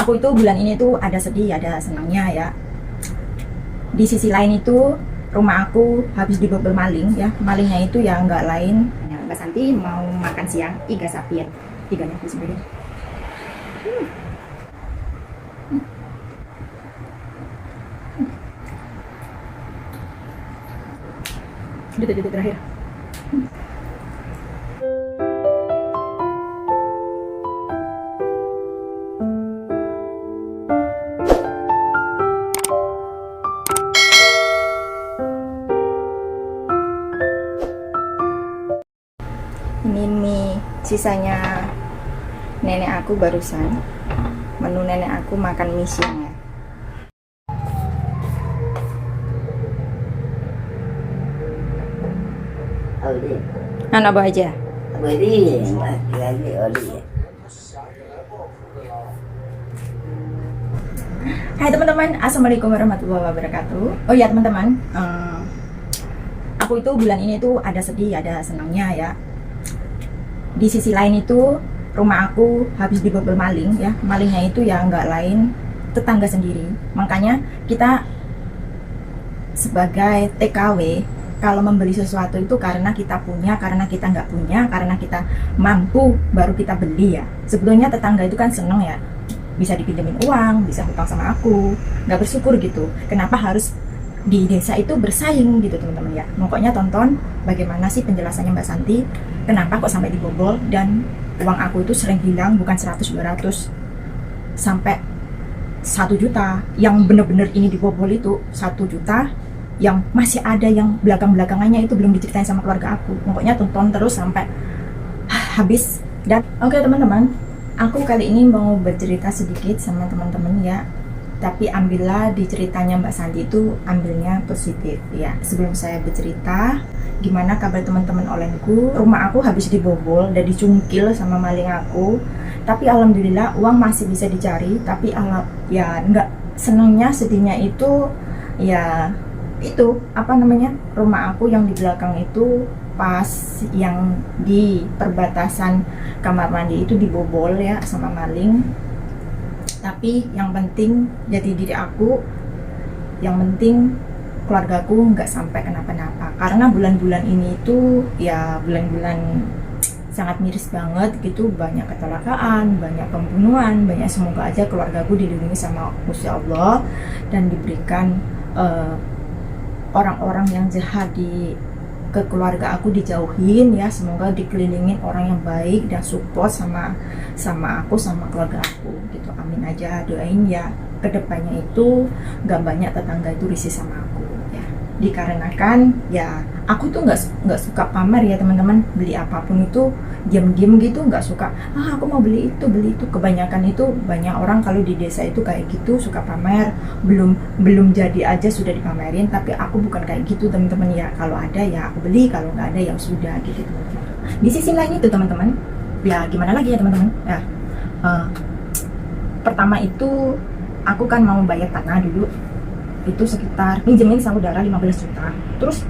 Aku itu bulan ini tuh ada sedih, ada senangnya ya. Di sisi lain itu rumah aku habis dibobol maling ya. Malingnya itu ya nggak lain. Mbak Santi mau makan siang iga sapi ya. Iganya bismillah. Detik-detik terakhir. Ini mie sisanya nenek aku barusan. Menu nenek aku makan mie siang ya. Oli, Apa aja? beri lagi oli. Hai teman-teman, assalamualaikum warahmatullahi wabarakatuh. Oh ya teman-teman, aku itu bulan ini tuh ada sedih, ada senangnya ya. Di sisi lain itu rumah aku habis dibobol maling ya. Malingnya itu ya nggak lain tetangga sendiri. Makanya kita sebagai TKW kalau membeli sesuatu itu karena kita punya, karena kita nggak punya, karena kita mampu baru kita beli ya. Sebetulnya tetangga itu kan seneng ya, bisa dipinjemin uang, bisa hutang sama aku, nggak bersyukur gitu. Kenapa harus di desa itu bersaing gitu teman-teman ya. Pokoknya tonton bagaimana sih penjelasannya Mbak Santi, kenapa kok sampai dibobol dan uang aku itu sering hilang, bukan 100-200 sampai 1 juta. Yang bener-bener ini dibobol itu 1 juta, yang masih ada yang belakang-belakangannya itu belum diceritain sama keluarga aku. Pokoknya tonton terus sampai habis. Dan oke teman-teman, aku kali ini mau bercerita sedikit sama teman-teman ya. Tapi ambillah di ceritanya Mbak Santi itu ambilnya positif ya. Sebelum saya bercerita, gimana kabar teman-teman olengku? Rumah aku habis dibobol dan dicungkil sama maling aku. Tapi alhamdulillah uang masih bisa dicari. Tapi ya nggak, senengnya sedihnya itu ya itu apa namanya, rumah aku yang di belakang itu pas yang di perbatasan kamar mandi itu dibobol ya sama maling. Tapi yang penting jati diri aku, yang penting keluargaku nggak sampai kenapa-napa. Karena bulan-bulan ini itu ya bulan-bulan sangat miris banget gitu, banyak kecelakaan, banyak pembunuhan, banyak. Semoga aja keluargaku dilindungi sama Gusti Allah dan diberikan orang-orang yang jahat ke keluarga aku dijauhin ya. Semoga dikelilingin orang yang baik dan support sama aku, sama keluarga aku gitu. Amin aja, doain ya kedepannya itu gak banyak tetangga itu risih sama aku ya. Dikarenakan ya aku tuh nggak suka pamer ya teman-teman. Beli apapun itu diam-diam gitu, nggak suka aku mau beli itu. Kebanyakan itu banyak orang kalau di desa itu kayak gitu, suka pamer, belum jadi aja sudah dipamerin. Tapi aku bukan kayak gitu teman-teman ya. Kalau ada ya aku beli, kalau nggak ada ya sudah gitu teman-teman. Di sisi lain itu teman-teman ya, gimana lagi ya teman-teman ya, pertama itu aku kan mau bayar tanah dulu, itu sekitar pinjemin saudara 15 juta. Terus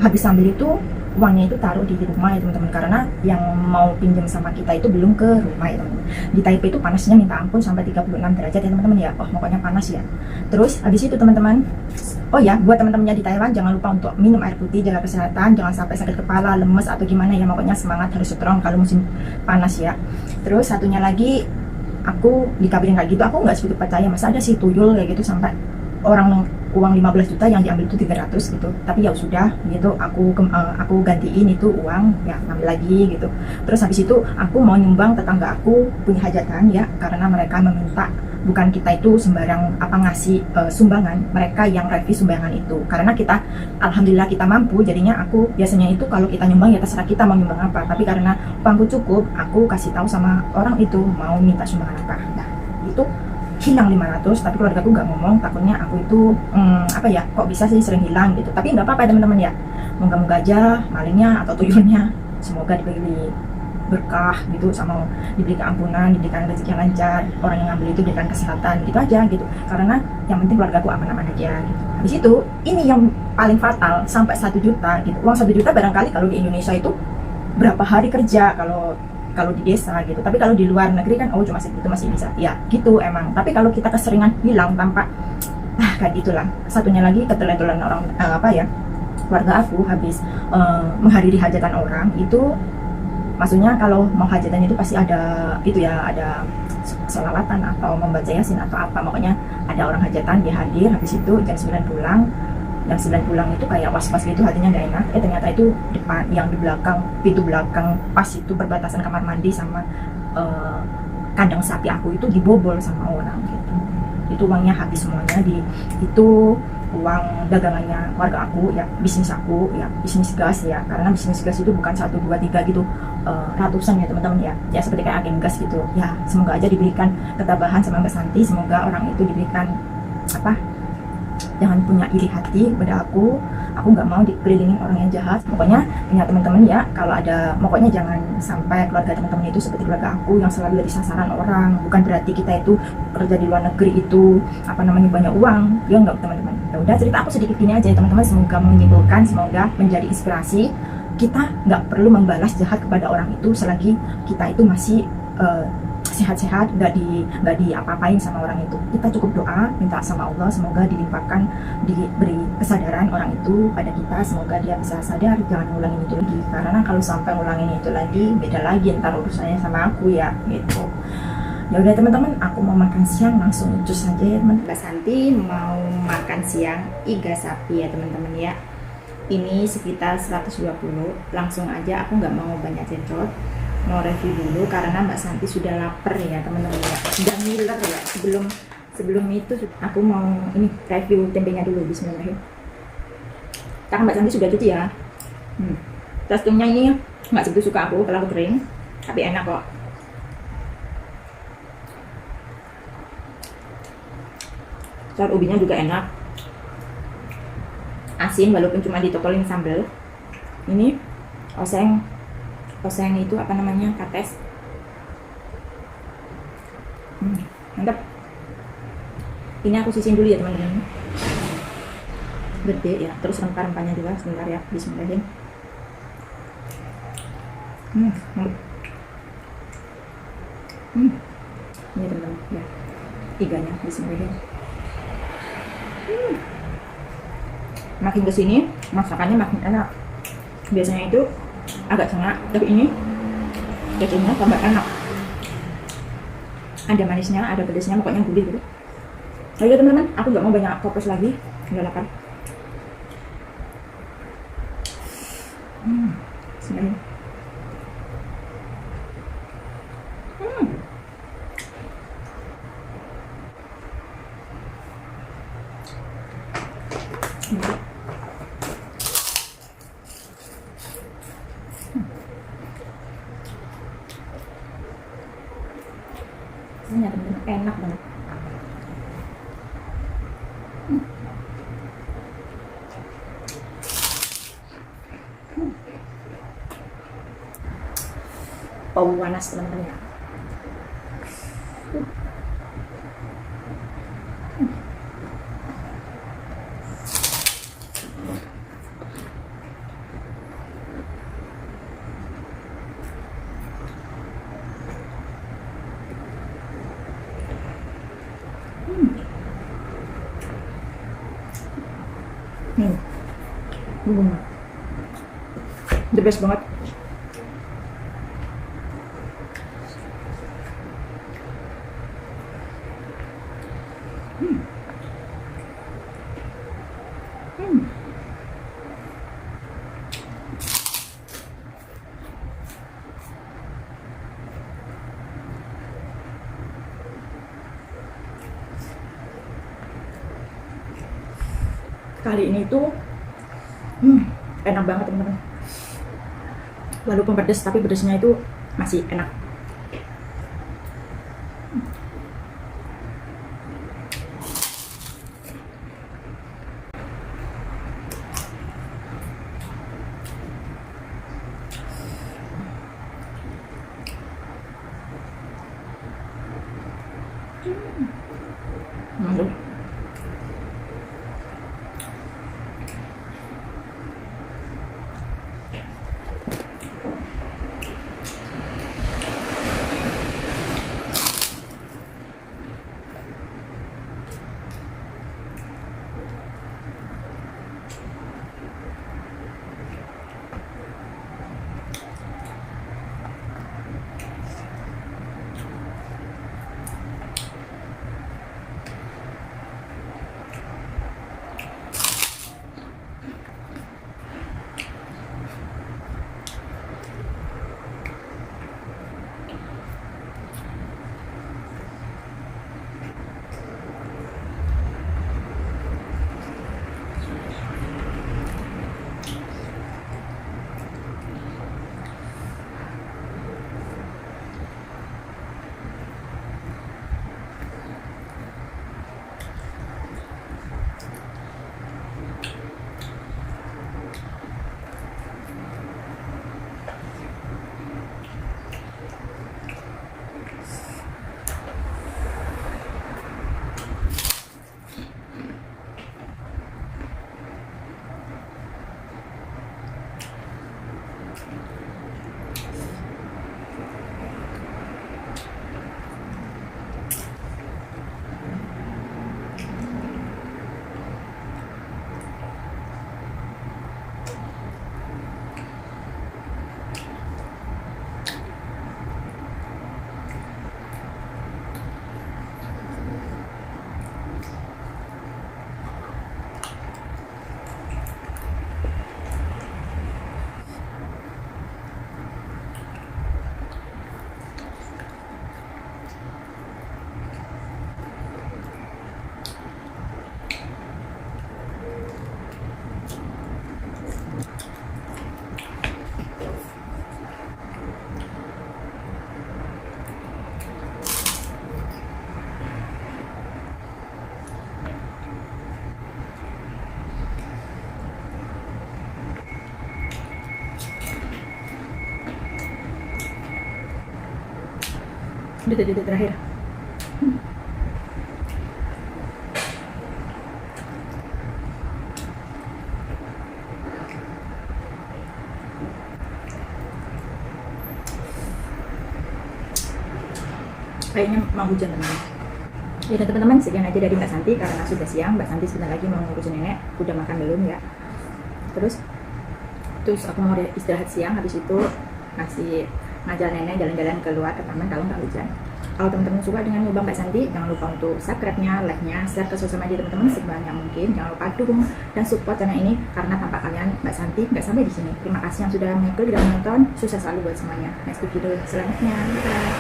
habis ambil itu uangnya itu taruh di rumah ya teman-teman, karena yang mau pinjam sama kita itu belum ke rumah ya teman-teman. Di Taipei itu panasnya minta ampun sampai 36 derajat ya teman-teman ya. Oh pokoknya panas ya. Terus habis itu teman-teman, oh ya buat teman-temannya di Taiwan, jangan lupa untuk minum air putih, jaga kesehatan, jangan sampai sakit kepala, lemes atau gimana ya. Pokoknya semangat, harus strong kalau musim panas ya. Terus satunya lagi, aku dikabarin kayak gitu, aku nggak segitu percaya. Masa ada sih tuyul kayak gitu sampai orang uang 15 juta yang diambil itu 300 gitu. Tapi ya sudah gitu, aku gantiin itu uang ya, ambil lagi gitu. Terus habis itu aku mau nyumbang tetangga aku punya hajatan ya, karena mereka meminta. Bukan kita itu sembarang ngasih sumbangan, mereka yang review sumbangan itu. Karena kita alhamdulillah kita mampu, jadinya aku biasanya itu kalau kita nyumbang ya terserah kita mau nyumbang apa. Tapi karena uangku cukup, aku kasih tahu sama orang itu mau minta sumbangan apa. Nah itu hilang 500, tapi keluarga aku nggak ngomong, takutnya aku itu kok bisa sih sering hilang gitu. Tapi nggak apa-apa teman-teman ya, moga-moga aja malingnya atau tuyulnya semoga diberi berkah gitu, sama diberi keampunan, diberikan rezeki yang lancar, orang yang ngambil itu diberikan kesehatan gitu aja gitu. Karena yang penting keluarga aku aman-aman aja gitu. Habis itu ini yang paling fatal sampai 1 juta gitu. Uang 1 juta barangkali kalau di Indonesia itu berapa hari kerja, kalau kalau di desa gitu. Tapi kalau di luar negeri kan, oh cuma segitu masih bisa. Ya gitu emang. Tapi kalau kita keseringan bilang tanpa kayak gitulah. Satunya lagi keteledoran orang keluarga aku habis menghadiri hajatan orang itu, maksudnya kalau mau hajatan itu pasti ada itu ya, ada sholawatan atau membaca yasin atau apa, makanya ada orang hajatan dia hadir, habis itu jam 9 pulang. Jam 9 pulang itu kayak was-was gitu, hatinya gak enak. Ternyata itu depan, yang di belakang, pintu belakang pas itu berbatasan kamar mandi sama kandang sapi aku itu dibobol sama orang gitu. Itu uangnya habis semuanya, itu uang dagangannya warga aku ya, bisnis aku ya, bisnis gas ya, karena bisnis gas itu bukan 1, 2, 3 gitu, ratusan ya teman-teman ya seperti kayak agen gas gitu ya. Semoga aja diberikan ketabahan sama Mbak Santi, semoga orang itu diberikan jangan punya iri hati kepada aku nggak mau dikelilingin orang yang jahat. Pokoknya punya teman-teman ya, kalau ada, pokoknya jangan sampai keluarga teman-teman itu seperti keluarga aku yang selalu jadi sasaran orang. Bukan berarti kita itu kerja di luar negeri itu banyak uang ya, enggak teman-teman. Ya udah, cerita aku sedikit gini aja ya teman-teman, semoga menyimpulkan, semoga menjadi inspirasi. Kita nggak perlu membalas jahat kepada orang itu selagi kita itu masih sehat-sehat, nggak di apa-apain sama orang itu. Kita cukup doa, minta sama Allah semoga dilimpahkan, diberi kesadaran orang itu pada kita, semoga dia bisa sadar jangan ngulangin itu lagi. Karena kalau sampai ngulangin itu lagi, beda lagi ntar urusannya sama aku ya gitu. Ya udah teman-teman, aku mau makan siang, langsung cus aja ya teman. Mbak Santi mau makan siang iga sapi ya teman-teman ya. Ini sekitar 120, langsung aja, aku nggak mau banyak cecot. Mau review dulu karena Mbak Santi sudah lapar ya teman-teman ya, sudah ngiler ya. Sebelum itu aku mau ini review tempenya dulu. Bismillahirrahmanirrahim. Karena Mbak Santi sudah cuci ya. Teksturnya ini nggak segitu suka aku, terlalu kering, tapi enak kok. Telur ubinya juga enak, asin walaupun cuma ditotolin sambal. Ini oseng itu kates. Mantap. Ini aku sisin dulu ya teman-teman, gede ya. Terus rempah-rempahnya juga sebentar ya. Bismillahirrahmanirrahim. Ini teman-teman ya, iganya. Bismillahirrahmanirrahim. Makin kesini masakannya makin enak. Biasanya itu agak sengak, tapi ini dagingnya tambah enak, ada manisnya, ada pedasnya, pokoknya gurih gitu. Ayo teman-teman, aku nggak mau banyak kopos lagi, udah lapar. Bismillah. Ini teman-teman enak banget. Bau panas teman-teman ya. The best banget. Kali ini tuh enak banget teman-teman. Walaupun pedas, tapi pedasnya itu masih enak. Mantap. detik-detik terakhir. Kayaknya mau hujan teman. Ya dan teman-teman, sekian aja dari Mbak Santi karena sudah siang. Mbak Santi sebentar lagi mau ngurus nenek. Udah makan belum ya? Terus aku mau istirahat siang. Habis itu masih ngajak nenek jalan-jalan keluar ke taman kalau nggak hujan. Kalau teman-teman suka dengan mukbang Mbak Santi, jangan lupa untuk subscribe-nya, like-nya, share ke sosial media teman-teman sebanyak mungkin. Jangan lupa dukung dan support channel ini karena tanpa kalian Mbak Santi nggak sampai di sini. Terima kasih yang sudah mengikuti dan menonton. Sukses selalu buat semuanya. Next video selanjutnya. Bye.